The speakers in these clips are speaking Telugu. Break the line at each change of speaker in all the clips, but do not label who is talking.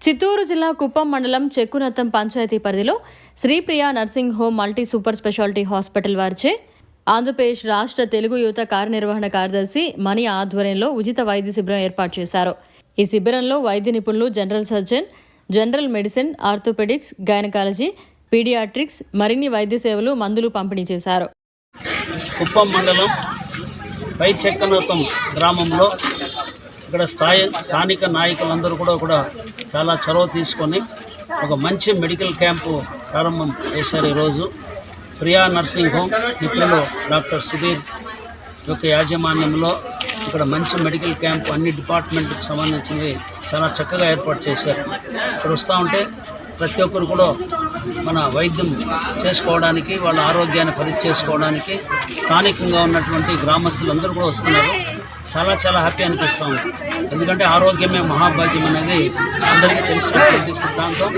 చిత్తూరు జిల్లా కుప్పం మండలం చెక్కునత్తం పంచాయతీ పరిధిలో Sripriya nursing home multi super speciality hospital వారిచే ఆంధ్రప్రదేశ్ రాష్ట్ర తెలుగు యువత కార్యనిర్వహణ కార్యదర్శి మణి ఆధ్వర్యంలో ఉచిత వైద్య శిబిరం ఏర్పాటు చేశారు. ఈ శిబిరంలో వైద్య నిపుణులు, general surgeon, general medicine, orthopaedics, gynaecology, paediatrics మరిన్ని వైద్య సేవలు, మందులు పంపిణీ చేశారు.
కుప్పం మండలం పై చెక్కనత్తం గ్రామంలో ఇక్కడ స్థానిక నాయకులందరూ కూడా చాలా చొరవ తీసుకొని ఒక మంచి మెడికల్ క్యాంపు ప్రారంభం చేశారు. ఈరోజు ప్రియా నర్సింగ్ హోమ్ మిత్రులు డాక్టర్ సుధీర్ యొక్క యాజమాన్యంలో ఇక్కడ మంచి మెడికల్ క్యాంపు అన్ని డిపార్ట్మెంట్కి సంబంధించినవి చాలా చక్కగా ఏర్పాటు చేశారు. ఇక్కడ వస్తూ ఉంటే ప్రతి ఒక్కరు కూడా మన వైద్యం చేసుకోవడానికి, వాళ్ళ ఆరోగ్యాన్ని పరీక్ష చేసుకోవడానికి స్థానికంగా ఉన్నటువంటి గ్రామస్తులందరూ కూడా వస్తున్నారు. చాలా హ్యాపీ అనిపిస్తూ ఉంది. ఎందుకంటే ఆరోగ్యమే మహాభాగ్యం అనేది అందరికీ తెలిసినటువంటి సిద్ధాంతం.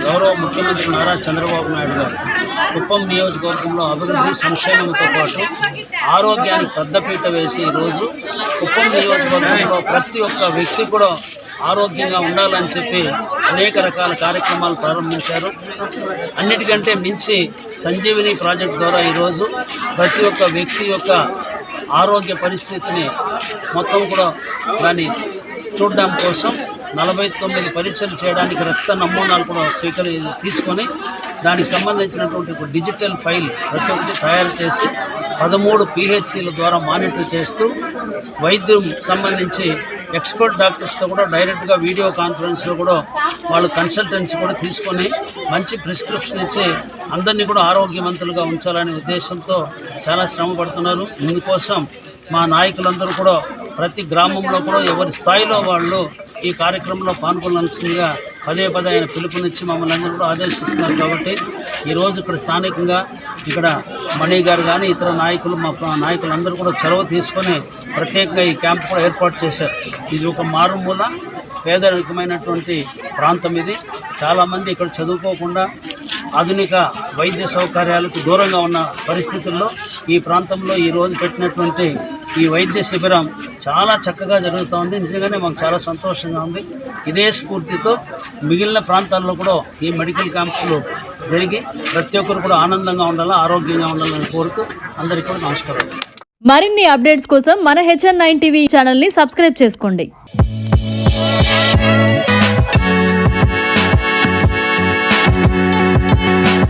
గౌరవ ముఖ్యమంత్రి నారా చంద్రబాబు నాయుడు గారు కుప్పం నియోజకవర్గంలో అభివృద్ధి సంక్షేమంతో పాటు ఆరోగ్యానికి పెద్దపీట వేసి ఈరోజు కుప్పం నియోజకవర్గంలో ప్రతి ఒక్క వ్యక్తి కూడా ఆరోగ్యంగా ఉండాలని చెప్పి అనేక రకాల కార్యక్రమాలు ప్రారంభించారు. అన్నిటికంటే మించి సంజీవిని ప్రాజెక్ట్ ద్వారా ఈరోజు ప్రతి ఒక్క వ్యక్తి యొక్క ఆరోగ్య పరిస్థితిని మొత్తం కూడా దాన్ని చూడడం కోసం 49 పరీక్షలు చేయడానికి రక్త నమూనాలు కూడా తీసుకొని దానికి సంబంధించినటువంటి ఒక డిజిటల్ ఫైల్ ప్రతి ఒక్కటి తయారు చేసి 13 PHCల ద్వారా మానిటర్ చేస్తూ వైద్యం సంబంధించి ఎక్స్పర్ట్ డాక్టర్స్తో కూడా డైరెక్ట్గా వీడియో కాన్ఫరెన్స్లో కూడా వాళ్ళు కన్సల్టెన్సీ కూడా తీసుకొని మంచి ప్రిస్క్రిప్షన్ ఇచ్చి అందరినీ కూడా ఆరోగ్యవంతులుగా ఉంచాలనే ఉద్దేశంతో చాలా శ్రమ పడుతున్నారు. ఇందుకోసం మా నాయకులందరూ కూడా ప్రతి గ్రామంలో కూడా ఎవరి స్థాయిలో వాళ్ళు ఈ కార్యక్రమంలో పాల్గొనాల్సిందిగా పదే ఆయన పిలుపునిచ్చి మమ్మల్ని అందరూ కూడా ఆదేశిస్తున్నారు. కాబట్టి ఈరోజు ఇక్కడ స్థానికంగా ఇక్కడ మణి గారు కానీ ఇతర నాయకులు, మా నాయకులందరూ కూడా చొరవ తీసుకొని ప్రత్యేకంగా ఈ క్యాంపు కూడా ఏర్పాటు చేశారు. ఇది ఒక మారుమూల పేదరికమైనటువంటి ప్రాంతం. ఇది చాలామంది ఇక్కడ చదువుకోకుండా ఆధునిక వైద్య సౌకర్యాలకు దూరంగా ఉన్న పరిస్థితుల్లో ఈ ప్రాంతంలో ఈరోజు పెట్టినటువంటి ఈ వైద్య శిబిరం చాలా చక్కగా జరుగుతోంది. నిజంగానే మాకు చాలా సంతోషంగా ఉంది. ఇదే స్ఫూర్తితో మిగిలిన ప్రాంతాల్లో కూడా ఈ మెడికల్ క్యాంప్స్లు జరిగి ప్రతి ఒక్కరు కూడా ఆనందంగా ఉండాలి, ఆరోగ్యంగా ఉండాలని కోరుతూ అందరికీ కూడా నమస్కారం.
మరిన్ని అప్డేట్స్ కోసం మన HN9 TV ఛానల్ని సబ్స్క్రైబ్ చేసుకోండి.